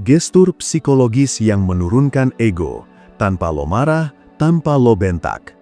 gestur psikologis yang menurunkan ego, tanpa lo marah, tanpa lo bentak.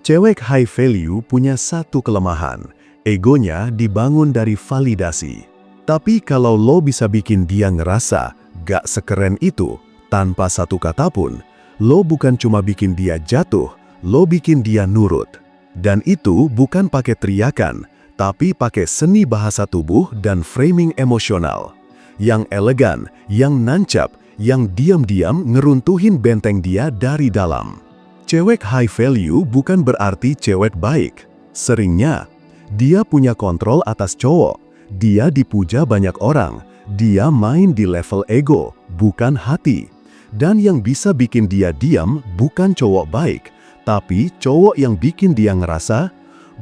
Cewek high value punya satu kelemahan, egonya dibangun dari validasi. Tapi kalau lo bisa bikin dia ngerasa gak sekeren itu, tanpa satu kata pun, lo bukan cuma bikin dia jatuh, lo bikin dia nurut. Dan itu bukan pakai teriakan, tapi pakai seni bahasa tubuh dan framing emosional. Yang elegan, yang nancap, yang diam-diam ngeruntuhin benteng dia dari dalam. Cewek high value bukan berarti cewek baik. Seringnya, dia punya kontrol atas cowok. Dia dipuja banyak orang. Dia main di level ego, bukan hati. Dan yang bisa bikin dia diam bukan cowok baik, tapi cowok yang bikin dia ngerasa,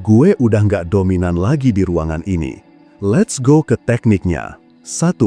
gue udah nggak dominan lagi di ruangan ini. Let's go ke tekniknya. 1.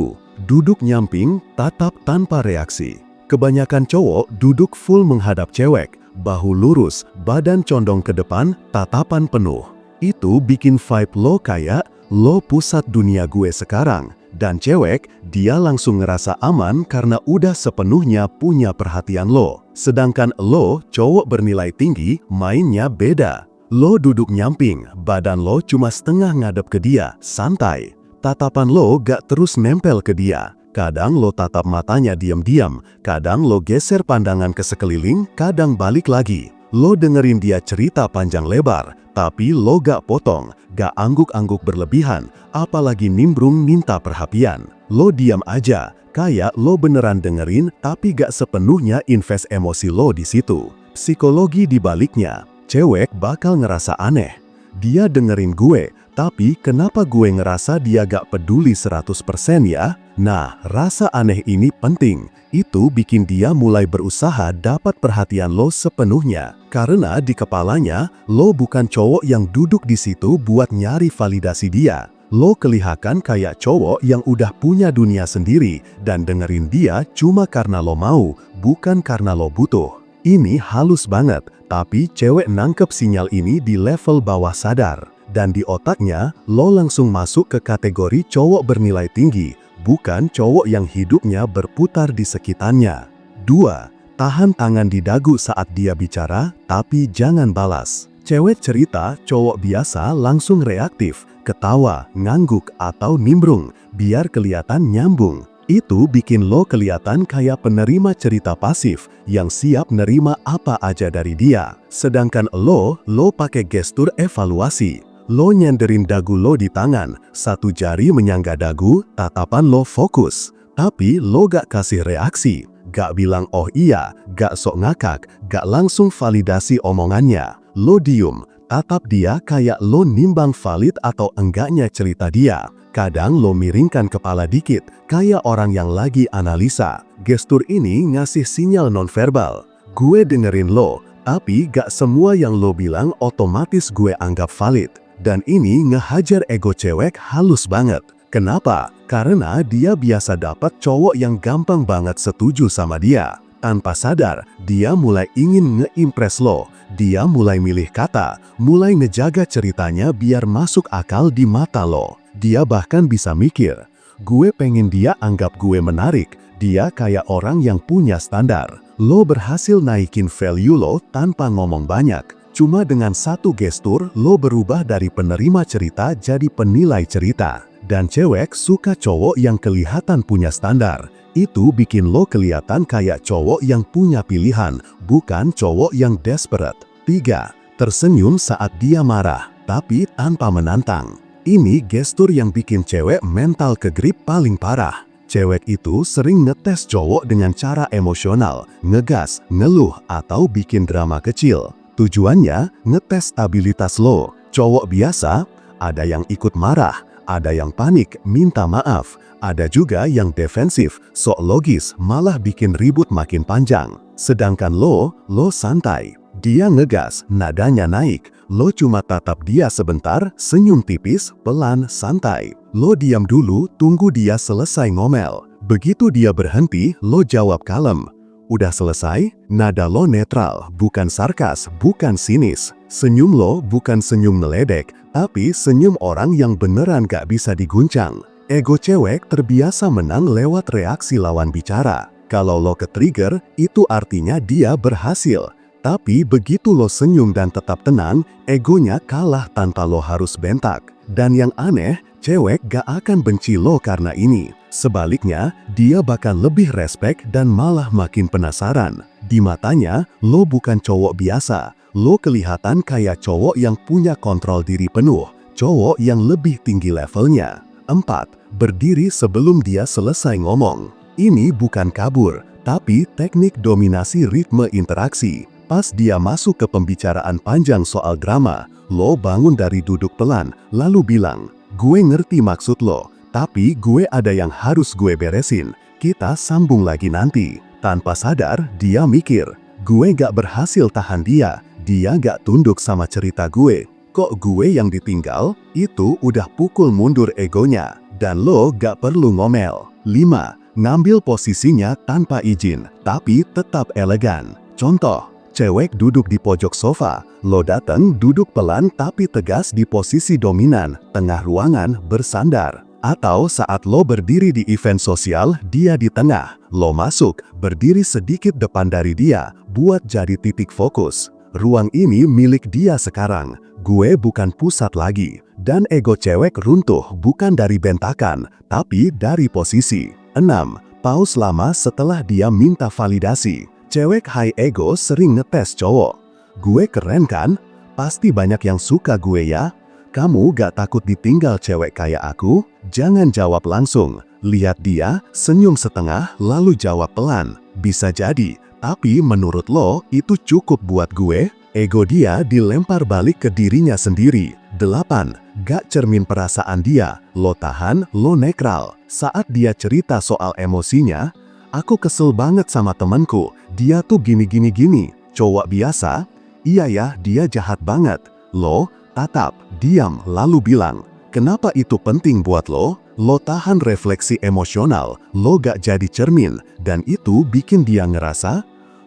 Duduk nyamping, tatap tanpa reaksi. Kebanyakan cowok duduk full menghadap cewek, bahu lurus, badan condong ke depan, tatapan penuh. Itu bikin vibe lo kayak, lo pusat dunia gue sekarang. Dan cewek, dia langsung ngerasa aman karena udah sepenuhnya punya perhatian lo. Sedangkan lo, cowok bernilai tinggi, mainnya beda. Lo duduk nyamping, badan lo cuma setengah ngadep ke dia, santai. Tatapan lo gak terus nempel ke dia. Kadang lo tatap matanya diam-diam, kadang lo geser pandangan ke sekeliling, kadang balik lagi. Lo dengerin dia cerita panjang lebar, tapi lo gak potong, gak angguk-angguk berlebihan, apalagi nimbrung minta perhatian. Lo diam aja, kayak lo beneran dengerin, tapi gak sepenuhnya invest emosi lo di situ. Psikologi di baliknya, cewek bakal ngerasa aneh. Dia dengerin gue, tapi kenapa gue ngerasa dia gak peduli 100% ya? Nah, rasa aneh ini penting. Itu bikin dia mulai berusaha dapat perhatian lo sepenuhnya. Karena di kepalanya, lo bukan cowok yang duduk di situ buat nyari validasi dia. Lo kelihatan kayak cowok yang udah punya dunia sendiri dan dengerin dia cuma karena lo mau, bukan karena lo butuh. Ini halus banget, tapi cewek nangkep sinyal ini di level bawah sadar. Dan di otaknya, lo langsung masuk ke kategori cowok bernilai tinggi, bukan cowok yang hidupnya berputar di sekitarnya. 2. Tahan tangan di dagu saat dia bicara, tapi jangan balas. Cewek cerita, cowok biasa langsung reaktif, ketawa, ngangguk, atau nimbrung, biar kelihatan nyambung. Itu bikin lo kelihatan kayak penerima cerita pasif yang siap nerima apa aja dari dia. Sedangkan lo pakai gestur evaluasi. Lo nyenderin dagu lo di tangan, satu jari menyangga dagu, tatapan lo fokus. Tapi lo gak kasih reaksi, gak bilang oh iya, gak sok ngakak, gak langsung validasi omongannya. Lo diem, tatap dia kayak lo nimbang valid atau enggaknya cerita dia. Kadang lo miringkan kepala dikit, kayak orang yang lagi analisa. Gestur ini ngasih sinyal nonverbal. Gue dengerin lo, tapi gak semua yang lo bilang otomatis gue anggap valid. Dan ini ngehajar ego cewek halus banget. Kenapa? Karena dia biasa dapat cowok yang gampang banget setuju sama dia. Tanpa sadar, dia mulai ingin nge-impress lo. Dia mulai milih kata, mulai ngejaga ceritanya biar masuk akal di mata lo. Dia bahkan bisa mikir, gue pengen dia anggap gue menarik. Dia kayak orang yang punya standar. Lo berhasil naikin value lo tanpa ngomong banyak. Cuma dengan satu gestur, lo berubah dari penerima cerita jadi penilai cerita. Dan cewek suka cowok yang kelihatan punya standar. Itu bikin lo kelihatan kayak cowok yang punya pilihan, bukan cowok yang desperate. 3. Tersenyum saat dia marah, tapi tanpa menantang. Ini gestur yang bikin cewek mental kegrip paling parah. Cewek itu sering ngetes cowok dengan cara emosional, ngegas, ngeluh, atau bikin drama kecil. Tujuannya ngetes stabilitas lo. Cowok biasa, ada yang ikut marah, ada yang panik, minta maaf, ada juga yang defensif, sok logis, malah bikin ribut makin panjang. Sedangkan lo santai. Dia ngegas, nadanya naik. Lo cuma tatap dia sebentar, senyum tipis, pelan, santai. Lo diam dulu, tunggu dia selesai ngomel. Begitu dia berhenti, lo jawab kalem. Udah selesai? Nada lo netral, bukan sarkas, bukan sinis. Senyum lo bukan senyum meledek, tapi senyum orang yang beneran gak bisa diguncang. Ego cewek terbiasa menang lewat reaksi lawan bicara. Kalau lo ke-trigger, itu artinya dia berhasil. Tapi begitu lo senyum dan tetap tenang, egonya kalah tanpa lo harus bentak. Dan yang aneh, cewek gak akan benci lo karena ini. Sebaliknya, dia bakal lebih respek dan malah makin penasaran. Di matanya, lo bukan cowok biasa. Lo kelihatan kayak cowok yang punya kontrol diri penuh. Cowok yang lebih tinggi levelnya. 4. Berdiri sebelum dia selesai ngomong. Ini bukan kabur, tapi teknik dominasi ritme interaksi. Pas dia masuk ke pembicaraan panjang soal drama, lo bangun dari duduk pelan, lalu bilang, "Gue ngerti maksud lo, tapi gue ada yang harus gue beresin. Kita sambung lagi nanti." Tanpa sadar, dia mikir, gue gak berhasil tahan dia gak tunduk sama cerita gue. Kok gue yang ditinggal? Itu udah pukul mundur egonya. Dan lo gak perlu ngomel. 5. Ngambil posisinya tanpa izin, tapi tetap elegan. Contoh, cewek duduk di pojok sofa, lo datang duduk pelan tapi tegas di posisi dominan, tengah ruangan bersandar. Atau saat lo berdiri di event sosial, dia di tengah, lo masuk, berdiri sedikit depan dari dia, buat jadi titik fokus. Ruang ini milik dia sekarang, gue bukan pusat lagi. Dan ego cewek runtuh bukan dari bentakan, tapi dari posisi. 6. Pause lama setelah dia minta validasi. Cewek high ego sering ngetes cowok. Gue keren kan? Pasti banyak yang suka gue ya? Kamu gak takut ditinggal cewek kayak aku? Jangan jawab langsung. Lihat dia, senyum setengah, lalu jawab pelan. Bisa jadi, tapi menurut lo itu cukup buat gue? Ego dia dilempar balik ke dirinya sendiri. 8. Gak cermin perasaan dia, lo tahan, lo netral. Saat dia cerita soal emosinya, aku kesel banget sama temanku, dia tuh gini-gini-gini. Cowok biasa? Iya ya, dia jahat banget. Lo, tatap, diam, lalu bilang, kenapa itu penting buat lo? Lo tahan refleksi emosional, lo gak jadi cermin, dan itu bikin dia ngerasa,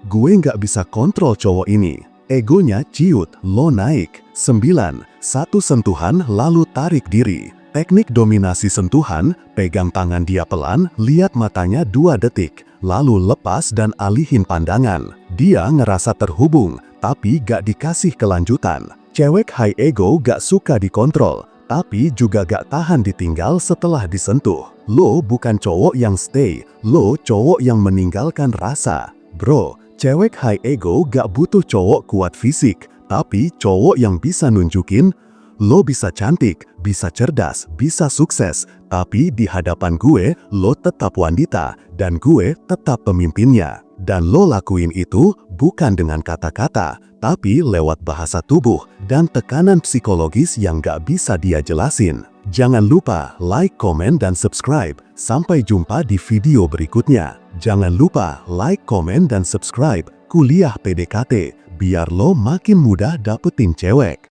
gue gak bisa kontrol cowok ini. Egonya ciut, lo naik. 9. Satu sentuhan lalu tarik diri. Teknik dominasi sentuhan, pegang tangan dia pelan, lihat matanya 2 detik, lalu lepas dan alihin pandangan. Dia ngerasa terhubung, tapi gak dikasih kelanjutan. Cewek high ego gak suka dikontrol, tapi juga gak tahan ditinggal setelah disentuh. Lo bukan cowok yang stay, lo cowok yang meninggalkan rasa. Bro, cewek high ego gak butuh cowok kuat fisik, tapi cowok yang bisa nunjukin, lo bisa cantik, bisa cerdas, bisa sukses, tapi di hadapan gue, lo tetap wanita, dan gue tetap pemimpinnya. Dan lo lakuin itu bukan dengan kata-kata, tapi lewat bahasa tubuh dan tekanan psikologis yang gak bisa dia jelasin. Jangan lupa like, komen, dan subscribe. Sampai jumpa di video berikutnya. Jangan lupa like, komen, dan subscribe Kuliah PDKT, biar lo makin mudah dapetin cewek.